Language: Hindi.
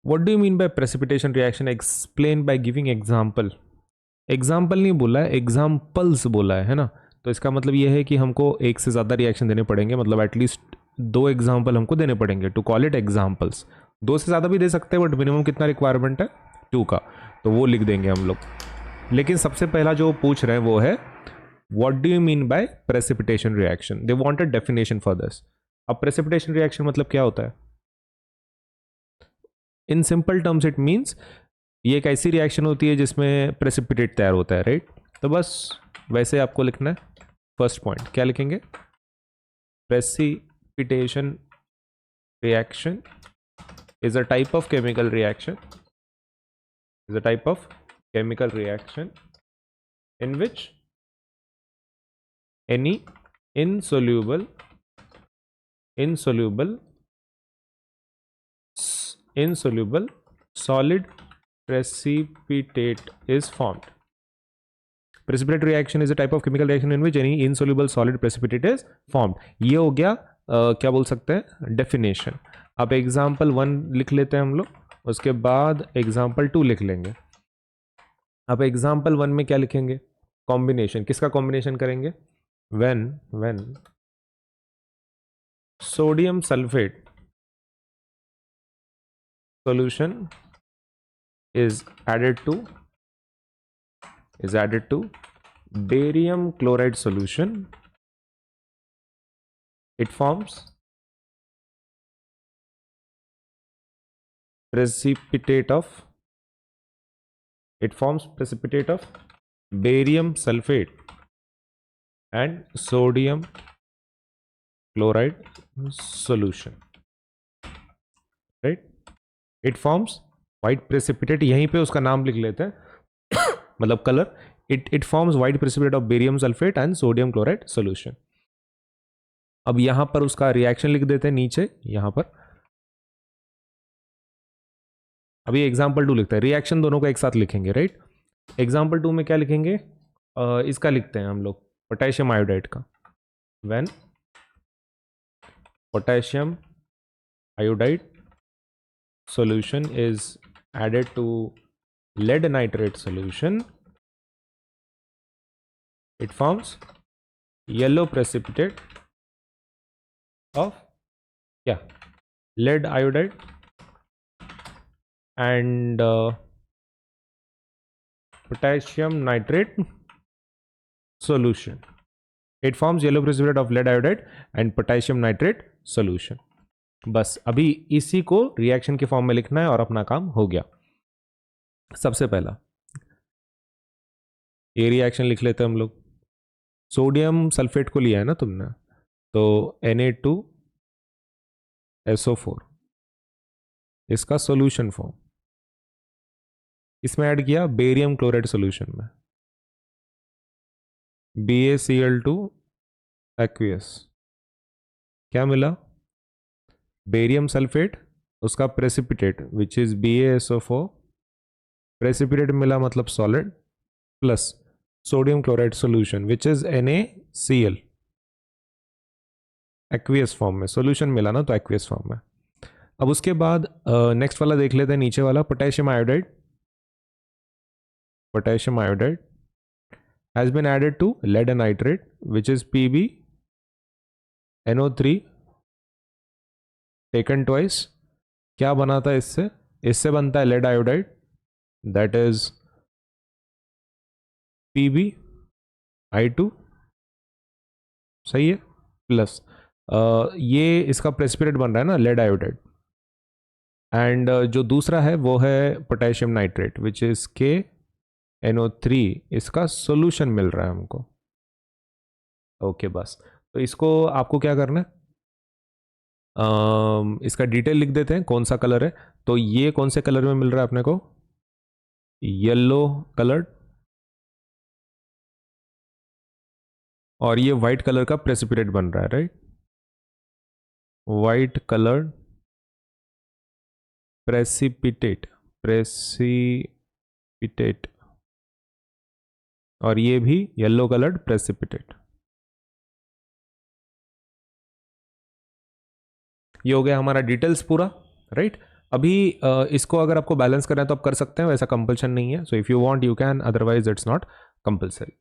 What do you mean by precipitation reaction, explain by giving example. Example नहीं बोला है, एग्जाम्पल्स बोला है ना। तो इसका मतलब ये है कि हमको एक से ज़्यादा रिएक्शन देने पड़ेंगे, मतलब एटलीस्ट 2 एग्जाम्पल हमको देने पड़ेंगे टू कॉल इट एग्जाम्पल्स। 2 से ज़्यादा भी दे सकते हैं, बट मिनिमम कितना रिक्वायरमेंट है, 2 का, तो वो लिख देंगे हम लोग। लेकिन सबसे पहला जो पूछ रहे हैं वो है what do you mean by precipitation reaction, they want a definition for this. अब प्रेसिपिटेशन रिएक्शन मतलब क्या होता है? In simple terms it means ये एक ऐसी रिएक्शन होती है जिसमें प्रेसिपिटेट तैयार होता है, राइट। तो बस वैसे आपको लिखना है। फर्स्ट पॉइंट क्या लिखेंगे? Precipitation reaction is a type of chemical reaction, is a type of chemical reaction in which any insoluble solid precipitate is formed. Precipitate reaction is a type of chemical reaction in which any insoluble solid precipitate is formed. ये हो गया क्या बोल सकते हैं, डेफिनेशन। अब एग्जाम्पल 1 लिख लेते हैं हम लोग, उसके बाद एग्जाम्पल 2 लिख लेंगे। अब एग्जाम्पल 1 में क्या लिखेंगे? कॉम्बिनेशन, किसका कॉम्बिनेशन करेंगे? when sodium sulphate solution is added to barium chloride solution, it forms precipitate of barium sulfate and sodium chloride solution, right. It forms white precipitate, यहीं पे उसका नाम लिख लेते हैं मतलब colour. it forms white precipitate of barium sulfate and sodium chloride solution। अब यहां पर उसका रिएक्शन लिख देते हैं नीचे यहां पर। अभी एग्जाम्पल 2 लिखते हैं, रिएक्शन दोनों को एक साथ लिखेंगे, राइट। एग्जाम्पल 2 में क्या लिखेंगे? इसका लिखते हैं हम लोग, पोटेशियम आयोडाइड का। When potassium iodide solution is added to lead nitrate solution, it forms yellow precipitate of lead iodide and potassium nitrate solution. It forms yellow precipitate of lead iodide and potassium nitrate solution। बस अभी इसी को रिएक्शन के फॉर्म में लिखना है और अपना काम हो गया। सबसे पहला ये रिएक्शन लिख लेते हैं हम लोग। सोडियम सल्फेट को लिया है ना तुमने, तो Na2SO4 इसका सॉल्यूशन फॉर्म, इसमें ऐड किया बेरियम क्लोराइड सॉल्यूशन में, BaCl2 एक्वियस, क्या मिला? बेरियम सल्फेट, उसका precipitate which is BaSO4, precipitate मिला मतलब solid, plus sodium chloride solution which is NaCl aqueous form में, सॉल्यूशन मिला ना तो एक्वियस फॉर्म में। अब उसके बाद नेक्स्ट वाला देख लेते हैं, नीचे वाला potassium iodide. Potassium iodide has been added to lead nitrate which is PbNO3 taken twice. क्या बना था इससे? इससे बनता है lead iodide, that is PbI2, सही है, प्लस ये इसका प्रेसिपिटेट बन रहा है ना लेड आयोडाइड, एंड जो दूसरा है वो है potassium nitrate which is KNO3, इसका सॉल्यूशन मिल रहा है हमको। ओके बस, तो इसको आपको क्या करना है, इसका डिटेल लिख देते हैं कौन सा कलर है। तो ये कौन से कलर में मिल रहा है अपने को? येलो कलर्ड, और ये वाइट कलर का प्रेसिपिटेट बन रहा है, राइट। वाइट कलर्ड प्रेसिपिटेट, और ये भी येलो कलर्ड प्रेसिपिटेट। ये हो गया हमारा डिटेल्स पूरा, राइट। अभी इसको अगर आपको बैलेंस करना है तो आप कर सकते हैं, वैसा कंपल्शन नहीं है. So if you want you can, otherwise it's not compulsory.